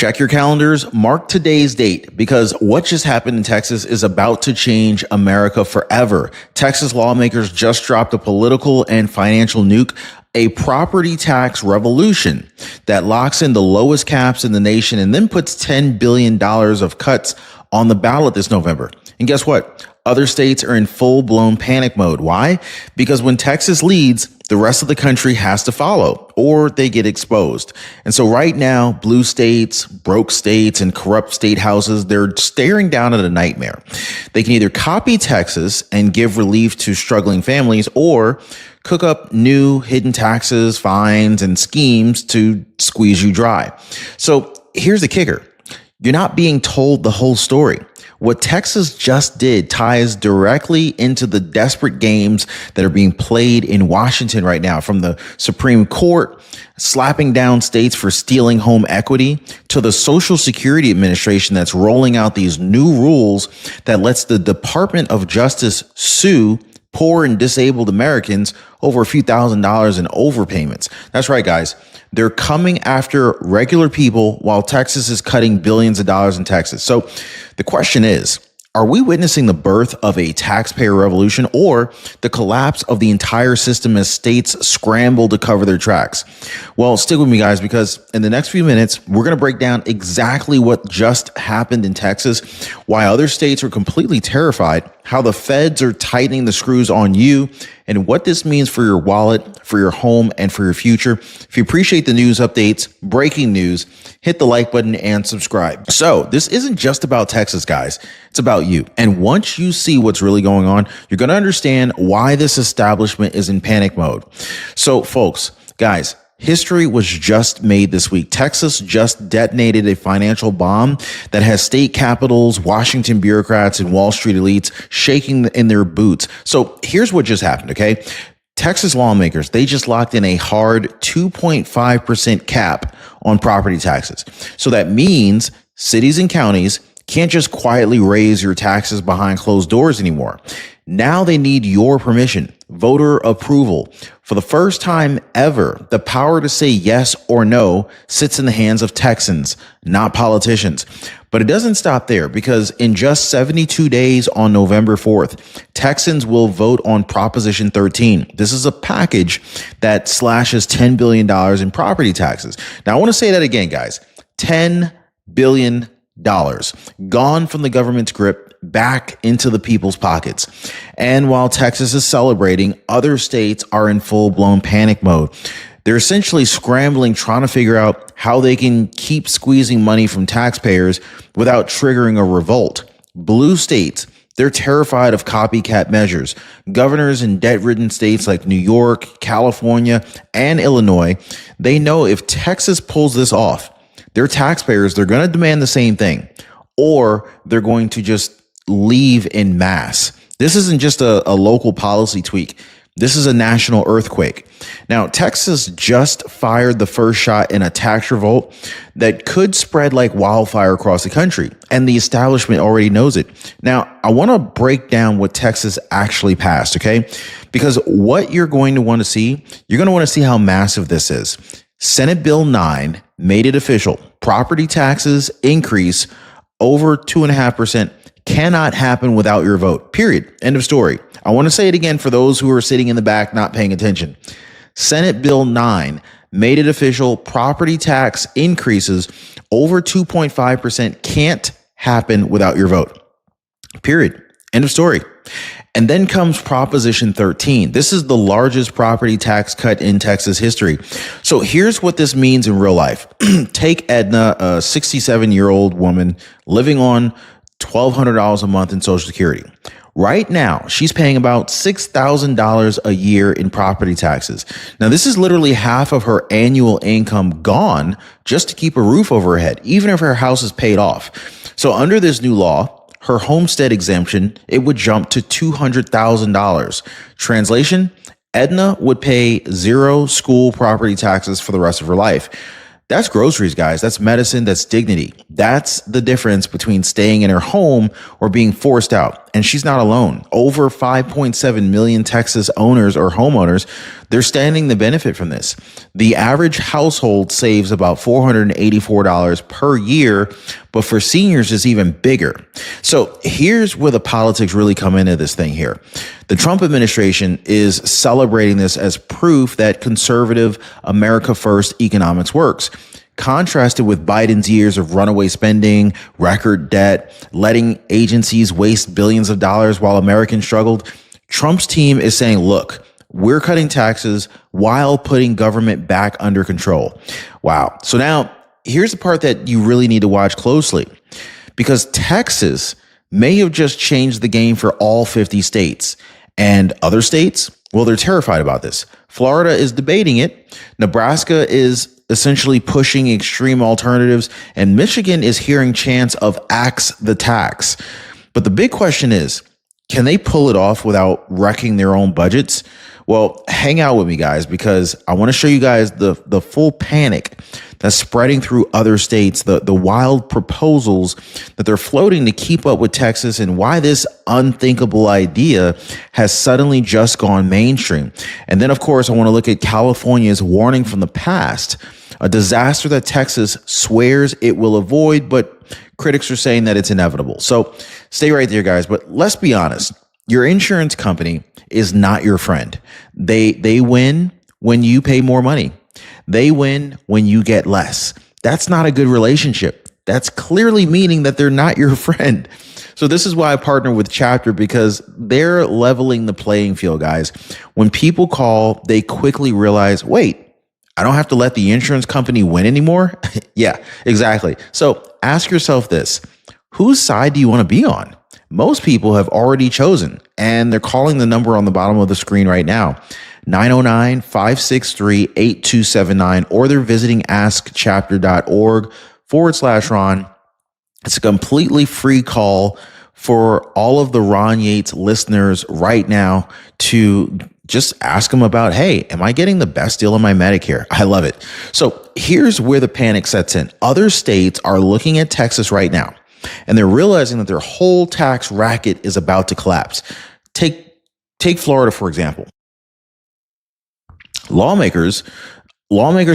Check your calendars, mark today's date, because what just happened in Texas is about to change America forever. Texas lawmakers just dropped a political and financial nuke, a property tax revolution that locks in the lowest caps in the nation and then puts $10 billion of cuts on the ballot this November. And guess what? Other states are in full-blown panic mode. Why? Because when Texas leads, the rest of the country has to follow or they get exposed. And so right now, blue states, broke states, and corrupt state houses, they're staring down at a nightmare. They can either copy Texas and give relief to struggling families or cook up new hidden taxes, fines, and schemes to squeeze you dry. So here's the kicker. You're not being told the whole story. What Texas just did ties directly into the desperate games that are being played in Washington right now, from the Supreme Court slapping down states for stealing home equity to the Social Security Administration that's rolling out these new rules that lets the Department of Justice sue poor and disabled Americans over a few $1,000s in overpayments. That's right, guys. They're coming after regular people while Texas is cutting billions of dollars in taxes. So the question is, are we witnessing the birth of a taxpayer revolution or the collapse of the entire system as states scramble to cover their tracks? Well, stick with me, guys, because in the next few minutes, we're going to break down exactly what just happened in Texas, why other states are completely terrified, how the feds are tightening the screws on you, and what this means for your wallet, for your home, and for your future. If you appreciate the news updates, breaking news, hit the like button and subscribe. So this isn't just about Texas, guys. It's about you. And once you see what's really going on, you're going to understand why this establishment is in panic mode. So folks, guys, history was just made this week. Texas just detonated a financial bomb that has state capitals, Washington bureaucrats, and Wall Street elites shaking in their boots. So here's what just happened, okay? Texas lawmakers, they just locked in a hard 2.5% cap on property taxes. So that means cities and counties can't just quietly raise your taxes behind closed doors anymore. Now they need your permission, voter approval. For the first time ever, the power to say yes or no sits in the hands of Texans, not politicians. But it doesn't stop there, because in just 72 days on November 4th, Texans will vote on Proposition 13. This is a package that slashes $10 billion in property taxes. Now, I want to say that again, guys. $10 billion gone from the government's grip back into the people's pockets. And while Texas is celebrating, other states are in full-blown panic mode. They're essentially scrambling, trying to figure out how they can keep squeezing money from taxpayers without triggering a revolt. Blue states, they're terrified of copycat measures. Governors in debt-ridden states like New York, California, and Illinois, they know if Texas pulls this off, their taxpayers, they're going to demand the same thing, or they're going to just leave in mass. This isn't just a local policy tweak. This is a national earthquake. Now, Texas just fired the first shot in a tax revolt that could spread like wildfire across the country, and the establishment already knows it. Now, I want to break down what Texas actually passed, okay? Because what you're going to want to see, you're going to want to see how massive this is. Senate Bill 9 made it official. Property taxes increase over 2.5% cannot happen without your vote. Period. End of story. I want to say it again for those who are sitting in the back not paying attention. Senate Bill 9 made it official. Property tax increases over 2.5% can't happen without your vote. Period. End of story. And then comes Proposition 13. This is the largest property tax cut in Texas history. So here's what this means in real life. Take Edna, a 67-year-old woman living on $1,200 a month in Social Security. Right now, she's paying about $6,000 a year in property taxes. Now, this is literally half of her annual income gone just to keep a roof over her head, even if her house is paid off. So under this new law, her homestead exemption, it would jump to $200,000. Translation, Edna would pay zero school property taxes for the rest of her life. That's groceries, guys. That's medicine. That's dignity. That's the difference between staying in her home or being forced out. And she's not alone. Over 5.7 million Texas owners or homeowners, they're standing the benefit from this. The average household saves about $484 per year, but for seniors, it's even bigger. So here's where the politics really come into this thing here. The Trump administration is celebrating this as proof that conservative America First economics works. Contrasted with Biden's years of runaway spending, record debt, letting agencies waste billions of dollars while Americans struggled, Trump's team is saying, look, we're cutting taxes while putting government back under control. Wow. So now here's the part that you really need to watch closely, because Texas may have just changed the game for all 50 states, and other states, well, they're terrified about this. Florida is debating it. Nebraska is essentially pushing extreme alternatives, and Michigan is hearing chants of axe the tax. But the big question is, can they pull it off without wrecking their own budgets? Well, hang out with me, guys, because I want to show you guys the full panic that's spreading through other states, the wild proposals that they're floating to keep up with Texas, and why this unthinkable idea has suddenly just gone mainstream. And then, of course, I want to look at California's warning from the past, a disaster that Texas swears it will avoid, but critics are saying that it's inevitable. So stay right there, guys. But let's be honest. Your insurance company is not your friend. They win when you pay more money. They win when you get less. That's not a good relationship. That's clearly meaning that they're not your friend. So this is why I partner with Chapter, because they're leveling the playing field, guys. When people call, they quickly realize, wait, I don't have to let the insurance company win anymore. Yeah, exactly. So ask yourself this: whose side do you want to be on? Most people have already chosen, and they're calling the number on the bottom of the screen right now, 909-563-8279, or they're visiting askchapter.org/Ron. It's a completely free call for all of the Ron Yates listeners right now to just ask them about, hey, am I getting the best deal on my Medicare? I love it. So here's where the panic sets in. Other states are looking at Texas right now, and they're realizing that their whole tax racket is about to collapse. Take Florida, for example. Lawmakers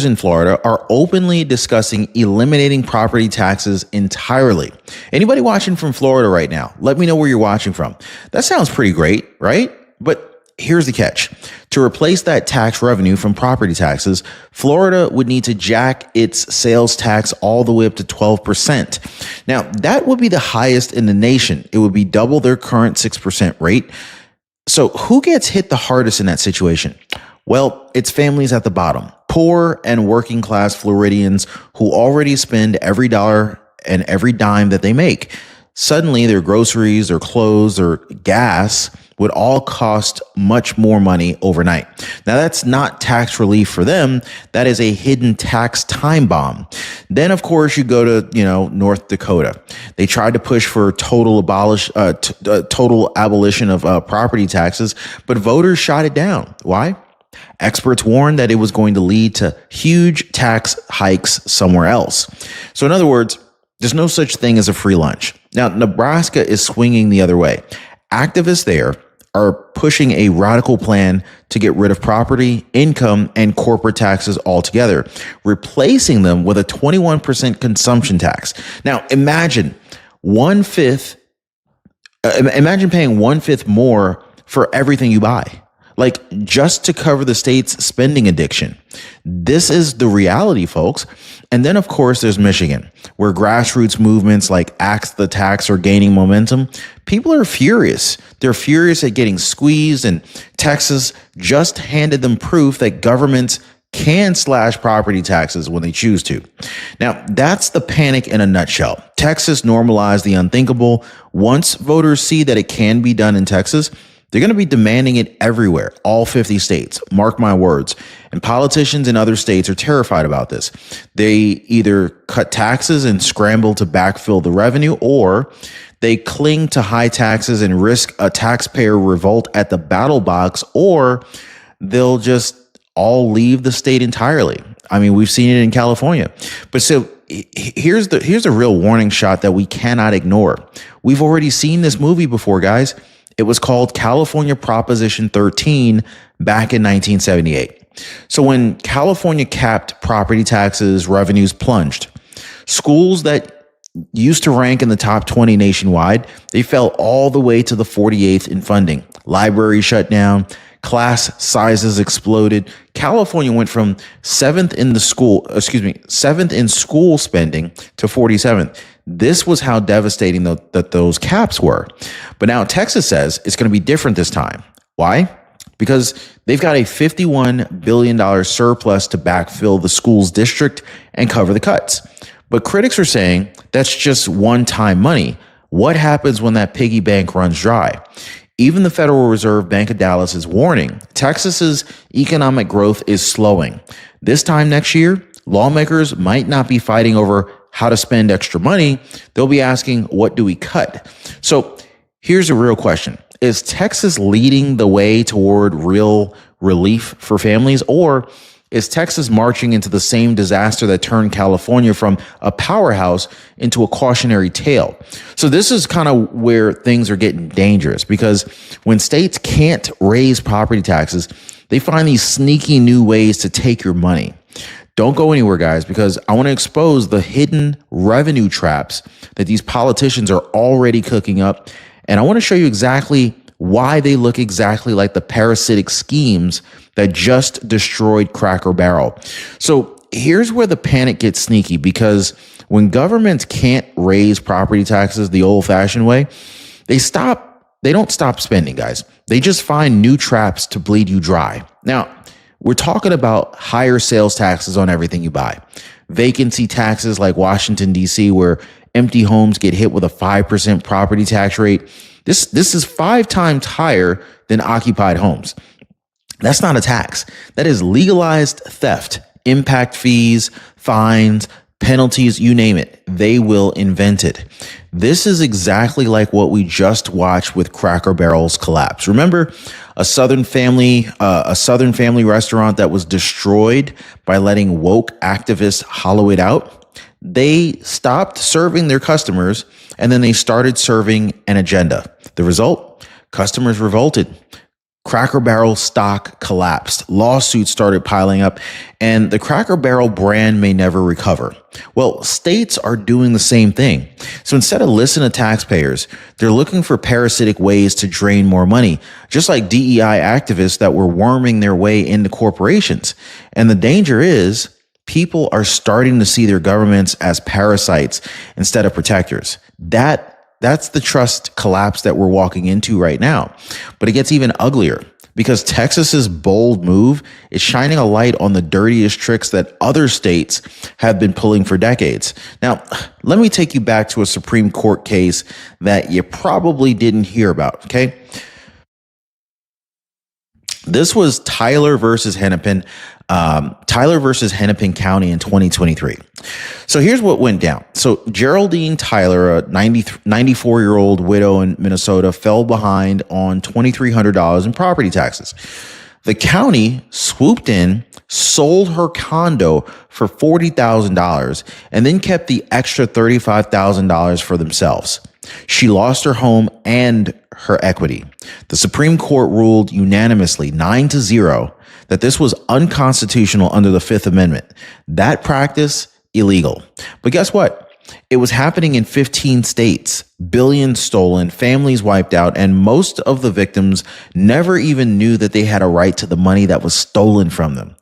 in Florida are openly discussing eliminating property taxes entirely. Anybody watching from Florida right now, let me know where you're watching from. That sounds pretty great, right? But here's the catch. To replace that tax revenue from property taxes, Florida would need to jack its sales tax all the way up to 12%. Now, that would be the highest in the nation. It would be double their current 6% rate. So who gets hit the hardest in that situation? Well, it's families at the bottom, poor and working class Floridians who already spend every dollar and every dime that they make. Suddenly, their groceries, their clothes, or gas would all cost much more money overnight. Now, that's not tax relief for them. That is a hidden tax time bomb. Then, of course, you go to, North Dakota. They tried to push for total abolition of property taxes, but voters shot it down. Why? Experts warned that it was going to lead to huge tax hikes somewhere else. So in other words, there's no such thing as a free lunch. Now, Nebraska is swinging the other way. Activists there are pushing a radical plan to get rid of property, income, and corporate taxes altogether, replacing them with a 21% consumption tax. Now, imagine paying 1/5 more for everything you buy, like just to cover the state's spending addiction. This is the reality, folks. And then, of course, there's Michigan, where grassroots movements like Axe the Tax are gaining momentum. People are furious. They're furious at getting squeezed, and Texas just handed them proof that governments can slash property taxes when they choose to. Now, that's the panic in a nutshell. Texas normalized the unthinkable. Once voters see that it can be done in Texas, they're going to be demanding it everywhere, all 50 states. Mark my words. And politicians in other states are terrified about this. They either cut taxes and scramble to backfill the revenue, or they cling to high taxes and risk a taxpayer revolt at the battle box, or they'll just all leave the state entirely. I mean, we've seen it in California. But so here's a real warning shot that we cannot ignore. We've already seen this movie before, guys. It was called California Proposition 13 back in 1978. So when California capped property taxes, revenues plunged. Schools that used to rank in the top 20 nationwide, they fell all the way to the 48th in funding. Libraries shut down, class sizes exploded. California went from seventh in school spending to 47th. This was how devastating that those caps were. But now Texas says it's going to be different this time. Why? Because they've got a $51 billion surplus to backfill the school's district and cover the cuts. But critics are saying that's just one-time money. What happens when that piggy bank runs dry? Even the Federal Reserve Bank of Dallas is warning Texas's economic growth is slowing. This time next year, lawmakers might not be fighting over how to spend extra money. They'll be asking, what do we cut? So here's a real question. Is Texas leading the way toward real relief for families, or is Texas marching into the same disaster that turned California from a powerhouse into a cautionary tale? So this is kind of where things are getting dangerous, because when states can't raise property taxes, they find these sneaky new ways to take your money. Don't go anywhere, guys, because I want to expose the hidden revenue traps that these politicians are already cooking up. And I want to show you exactly why they look exactly like the parasitic schemes that just destroyed Cracker Barrel. So here's where the panic gets sneaky, because when governments can't raise property taxes the old-fashioned way, they don't stop spending, guys. They just find new traps to bleed you dry. Now, we're talking about higher sales taxes on everything you buy. Vacancy taxes like Washington, D.C., where empty homes get hit with a 5% property tax rate. This is 5 times higher than occupied homes. That's not a tax. That is legalized theft. Impact fees, fines, penalties, you name it. They will invent it. This is exactly like what we just watched with Cracker Barrel's collapse. Remember a Southern family restaurant that was destroyed by letting woke activists hollow it out? They stopped serving their customers, and then they started serving an agenda. The result? Customers revolted. Cracker Barrel stock collapsed. Lawsuits started piling up, and the Cracker Barrel brand may never recover. Well, states are doing the same thing. So instead of listening to taxpayers, they're looking for parasitic ways to drain more money, just like DEI activists that were worming their way into corporations. And the danger is people are starting to see their governments as parasites instead of protectors. That's the trust collapse that we're walking into right now. But it gets even uglier, because Texas's bold move is shining a light on the dirtiest tricks that other states have been pulling for decades. Now, let me take you back to a Supreme Court case that you probably didn't hear about, okay? This was Tyler versus Hennepin County in 2023. So here's what went down. So Geraldine Tyler, a 94-year-old widow in Minnesota, fell behind on $2,300 in property taxes. The county swooped in, sold her condo for $40,000, and then kept the extra $35,000 for themselves. She lost her home and her equity. The Supreme Court ruled unanimously 9-0 that this was unconstitutional under the Fifth Amendment. That practice, illegal. But guess what? It was happening in 15 states. Billions stolen, families wiped out, and most of the victims never even knew that they had a right to the money that was stolen from them.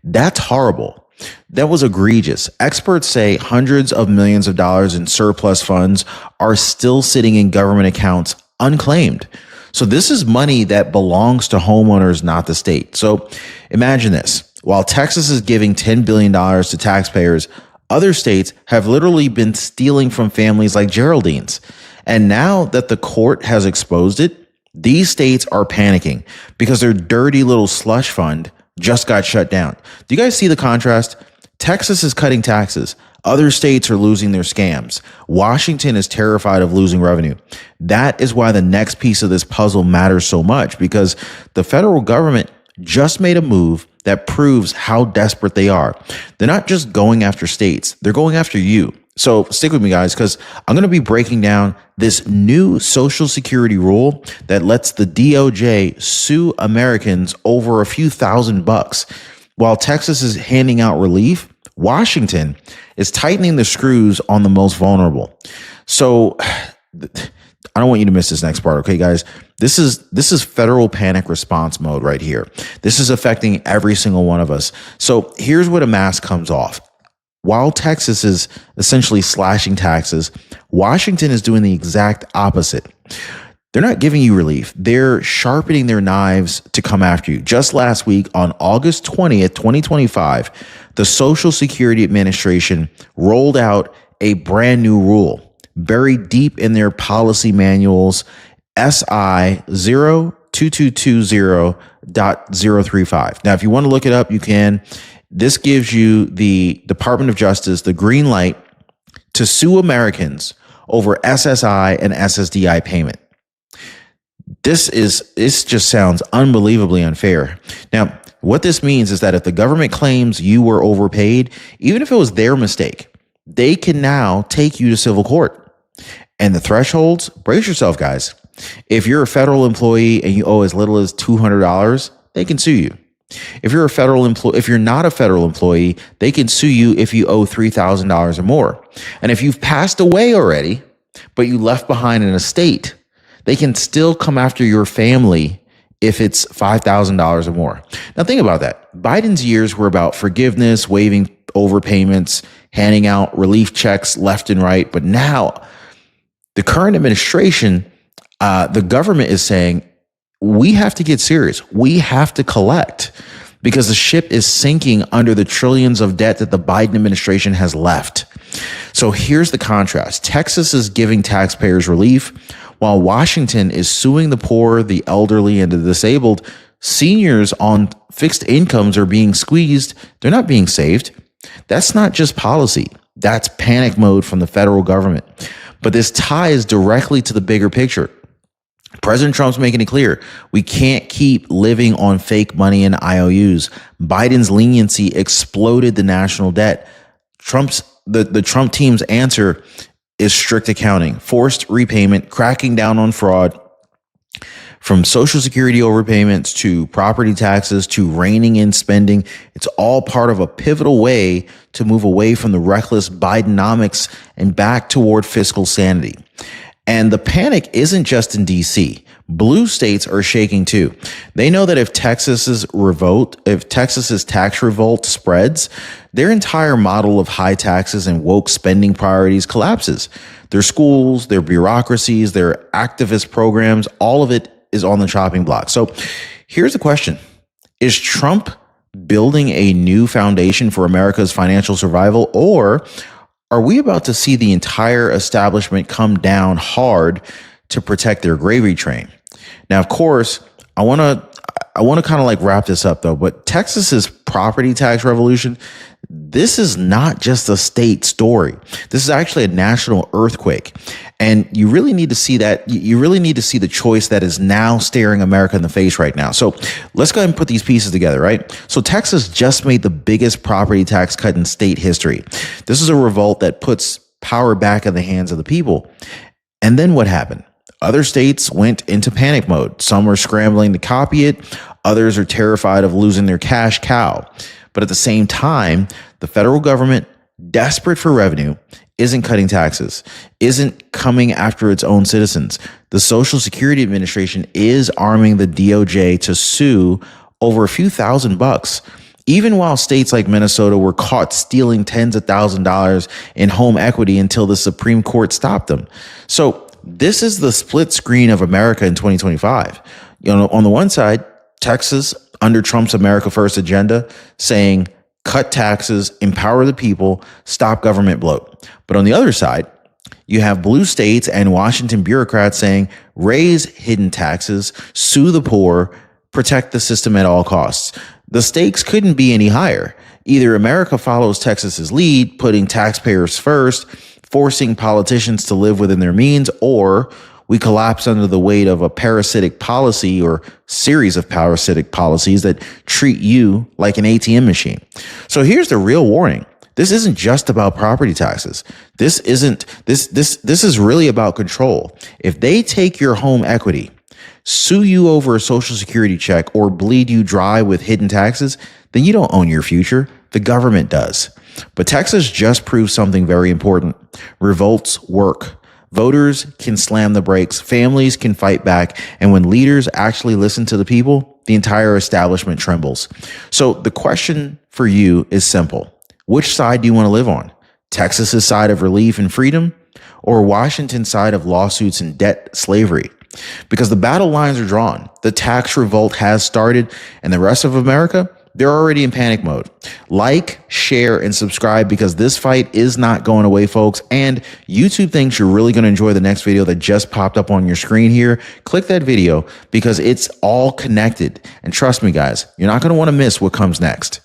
That's horrible. That was egregious. Experts say hundreds of millions of dollars in surplus funds are still sitting in government accounts unclaimed. So this is money that belongs to homeowners, not the state. So imagine this. While Texas is giving $10 billion to taxpayers, other states have literally been stealing from families like Geraldine's. And now that the court has exposed it, these states are panicking because their dirty little slush fund just got shut down. Do you guys see the contrast? Texas is cutting taxes. Other states are losing their scams. Washington is terrified of losing revenue. That is why the next piece of this puzzle matters so much, because the federal government just made a move that proves how desperate they are. They're not just going after states, they're going after you. So stick with me, guys, because I'm going to be breaking down this new Social Security rule that lets the DOJ sue Americans over a few $1,000. While Texas is handing out relief, Washington is tightening the screws on the most vulnerable. So I don't want you to miss this next part, okay, guys? This is federal panic response mode right here. This is affecting every single one of us. So here's what a mask comes off. While Texas is essentially slashing taxes, Washington is doing the exact opposite. They're not giving you relief. They're sharpening their knives to come after you. Just last week, on August 20th, 2025, the Social Security Administration rolled out a brand new rule buried deep in their policy manuals, SI 02220.035. Now, if you want to look it up, you can. This gives you the Department of Justice the green light to sue Americans over SSI and SSDI payment. This just sounds unbelievably unfair. Now, what this means is that if the government claims you were overpaid, even if it was their mistake, they can now take you to civil court. And the thresholds, brace yourself, guys. If you're a federal employee and you owe as little as $200, they can sue you. If you're not a federal employee, they can sue you if you owe $3,000 or more. And if you've passed away already, but you left behind an estate, they can still come after your family if it's $5,000 or more. Now think about that. Biden's years were about forgiveness, waiving overpayments, handing out relief checks left and right. But now the current administration, the government is saying, we have to get serious. We have to collect because the ship is sinking under the trillions of debt that the Biden administration has left. So here's the contrast. Texas is giving taxpayers relief while Washington is suing the poor, the elderly, and the disabled. Seniors on fixed incomes are being squeezed. They're not being saved. That's not just policy. That's panic mode from the federal government. But this ties directly to the bigger picture. President Trump's making it clear we can't keep living on fake money and IOUs. Biden's leniency exploded the national debt. The Trump team's answer is strict accounting, forced repayment, cracking down on fraud, from Social Security overpayments to property taxes to reining in spending. It's all part of a pivotal way to move away from the reckless Bidenomics and back toward fiscal sanity. And the panic isn't just in DC. Blue states are shaking too. They know that if Texas's tax revolt spreads, their entire model of high taxes and woke spending priorities collapses. Their schools, their bureaucracies, their activist programs, all of it is on the chopping block. So here's the question. Is Trump building a new foundation for America's financial survival, or are we about to see the entire establishment come down hard to protect their gravy train? Now, of course, I want to kind of like wrap this up though, but Texas's property tax revolution, this is not just a state story. This is actually a national earthquake. And you really need to see that. You really need to see the choice that is now staring America in the face right now. So let's go ahead and put these pieces together, right? So Texas just made the biggest property tax cut in state history. This is a revolt that puts power back in the hands of the people. And then what happened? Other states went into panic mode. Some are scrambling to copy it. Others are terrified of losing their cash cow. But at the same time, the federal government, desperate for revenue, isn't cutting taxes, isn't coming after its own citizens. The Social Security Administration is arming the DOJ to sue over a few $1,000, even while states like Minnesota were caught stealing tens of thousands of dollars in home equity until the Supreme Court stopped them. So this is the split screen of America in 2025. On the one side, Texas under Trump's America First agenda saying, cut taxes, empower the people, stop government bloat. But on the other side, you have blue states and Washington bureaucrats saying, raise hidden taxes, sue the poor, protect the system at all costs. The stakes couldn't be any higher. Either America follows Texas's lead, putting taxpayers first, forcing politicians to live within their means, or We collapse under the weight of a parasitic policy or series of parasitic policies that treat you like an ATM machine. So here's the real warning. This isn't just about property taxes. This is really about control. If they take your home equity, sue you over a social security check, or bleed you dry with hidden taxes, then you don't own your future. The government does. But Texas just proved something very important. Revolts work. Voters can slam the brakes. Families can fight back. And when leaders actually listen to the people, the entire establishment trembles. So the question for you is simple. Which side do you want to live on? Texas's side of relief and freedom, or Washington's side of lawsuits and debt slavery? Because the battle lines are drawn. The tax revolt has started, and the rest of America, they're already in panic mode. Like, share, and subscribe, because this fight is not going away, folks. And YouTube thinks you're really going to enjoy the next video that just popped up on your screen here. Click that video because it's all connected. And trust me, guys, you're not going to want to miss what comes next.